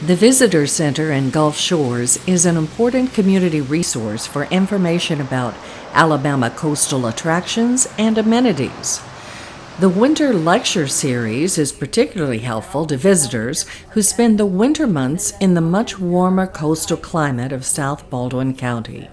The Visitor Center in Gulf Shores is an important community resource for information about Alabama coastal attractions and amenities. The Winter Lecture Series is particularly helpful to visitors who spend the winter months in the much warmer coastal climate of South Baldwin County.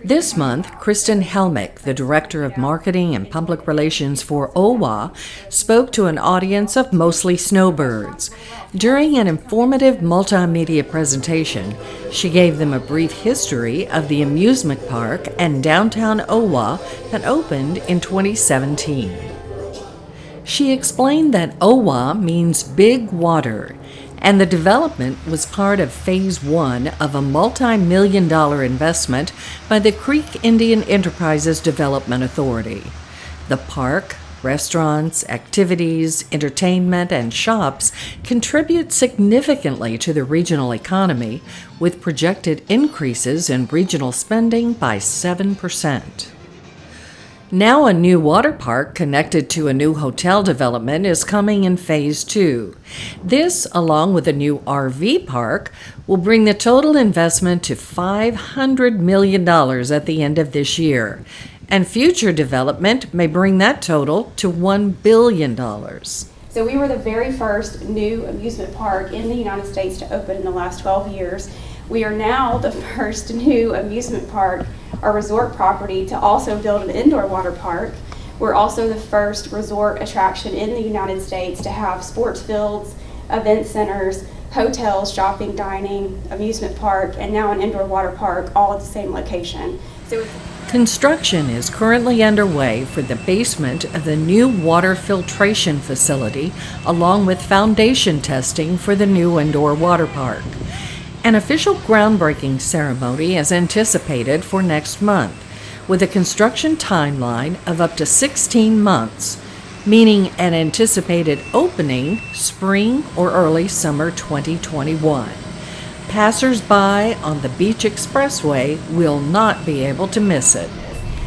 This month, Kristen Helmick, the Director of Marketing and Public Relations for OWA, spoke to an audience of mostly snowbirds. During an informative multimedia presentation, she gave them a brief history of the amusement park and downtown OWA that opened in 2017. She explained that OWA means big water, and the development was part of Phase 1 of a multi-million-dollar investment by the Creek Indian Enterprises Development Authority. The park, restaurants, activities, entertainment, and shops contribute significantly to the regional economy, with projected increases in regional spending by 7%. Now a new water park connected to a new hotel development is coming in Phase 2. This, along with a new RV park, will bring the total investment to $500 million at the end of this year, and future development may bring that total to $1 billion. So we were the very first new amusement park in the United States to open in the last 12 years. We are now the first new amusement park or resort property to also build an indoor water park. We're also the first resort attraction in the United States to have sports fields, event centers, hotels, shopping, dining, amusement park, and now an indoor water park all at the same location. Construction is currently underway for the basement of the new water filtration facility, along with foundation testing for the new indoor water park. An official groundbreaking ceremony is anticipated for next month, with a construction timeline of up to 16 months, meaning an anticipated opening spring or early summer 2021. Passers-by on the Beach Expressway will not be able to miss it.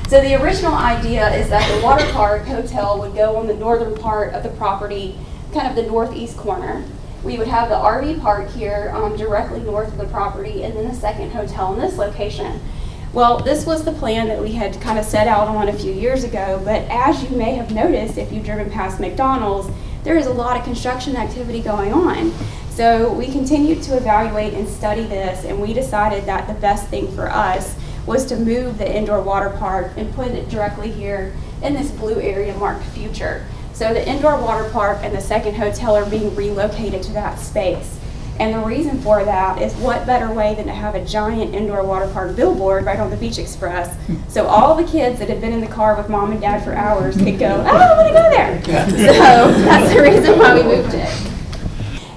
So the original idea is that the water park hotel would go on the northern part of the property, kind of the northeast corner. We would have the RV park here directly north of the property, and then a second hotel in this location. Well, this was the plan that we had kind of set out on a few years ago, but as you may have noticed if you've driven past McDonald's, there is a lot of construction activity going on. So we continued to evaluate and study this, and we decided that the best thing for us was to move the indoor water park and put it directly here in this blue area marked future. So the indoor water park and the second hotel are being relocated to that space. And the reason for that is what better way than to have a giant indoor water park billboard right on the Beach Express. So all the kids that have been in the car with mom and dad for hours could go, oh, I want to go there. So that's the reason why we moved it.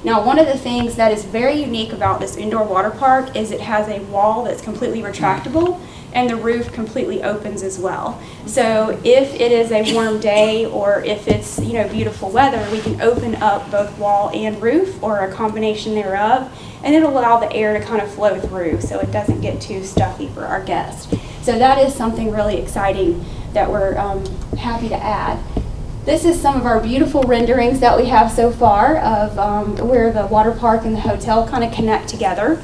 Now, one of the things that is very unique about this indoor water park is it has a wall that's completely retractable, and the roof completely opens as well. So if it is a warm day or if it's beautiful weather, we can open up both wall and roof or a combination thereof, and it'll allow the air to kind of flow through so it doesn't get too stuffy for our guests. So that is something really exciting that we're happy to add. This is some of our beautiful renderings that we have so far of where the water park and the hotel kind of connect together.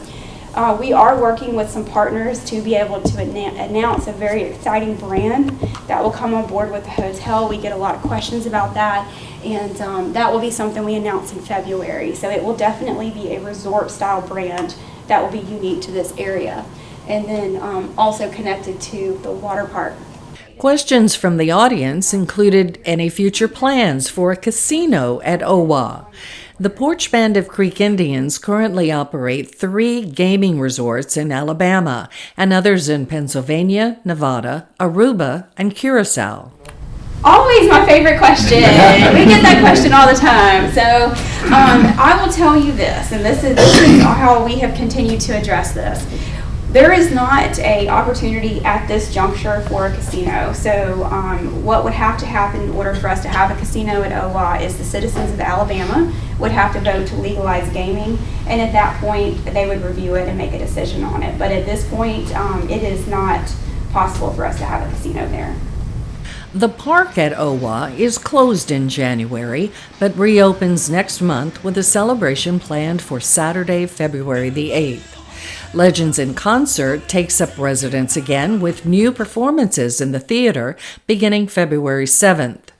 We are working with some partners to be able to announce a very exciting brand that will come on board with the hotel. We get a lot of questions about that, and that will be something we announce in February. So it will definitely be a resort-style brand that will be unique to this area, and then also connected to the water park. Questions from the audience included any future plans for a casino at OWA. The Porch Band of Creek Indians currently operate 3 gaming resorts in Alabama and others in Pennsylvania, Nevada, Aruba, and Curacao. Always my favorite question. We get that question all the time. So I will tell you this, and this is how we have continued to address this. There is not an opportunity at this juncture for a casino. So what would have to happen in order for us to have a casino at OWA is the citizens of Alabama would have to vote to legalize gaming, and at that point they would review it and make a decision on it. But at this point it is not possible for us to have a casino there. The park at OWA is closed in January, but reopens next month with a celebration planned for Saturday, February the 8th. Legends in Concert takes up residence again with new performances in the theater beginning February 7th.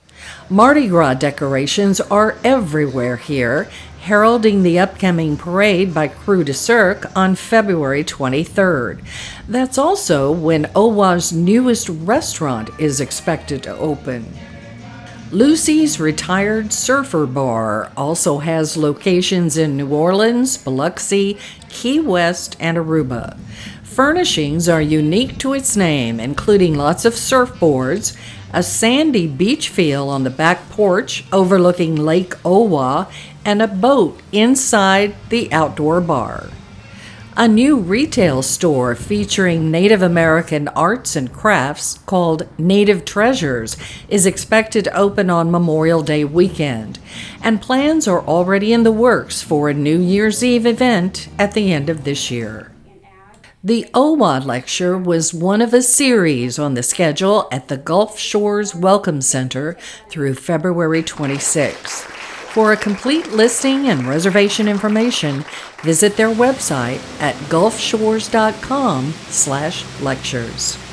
Mardi Gras decorations are everywhere here, heralding the upcoming parade by Crew de Cirque on February 23rd. That's also when OWA's newest restaurant is expected to open. Lucy's Retired Surfer Bar also has locations in New Orleans, Biloxi, Key West, and Aruba. Furnishings are unique to its name, including lots of surfboards, a sandy beach feel on the back porch overlooking Lake OWA, and a boat inside the outdoor bar. A new retail store featuring Native American arts and crafts called Native Treasures is expected to open on Memorial Day weekend, and plans are already in the works for a New Year's Eve event at the end of this year. The OWA lecture was one of a series on the schedule at the Gulf Shores Welcome Center through February 26. For a complete listing and reservation information, visit their website at gulfshores.com/lectures.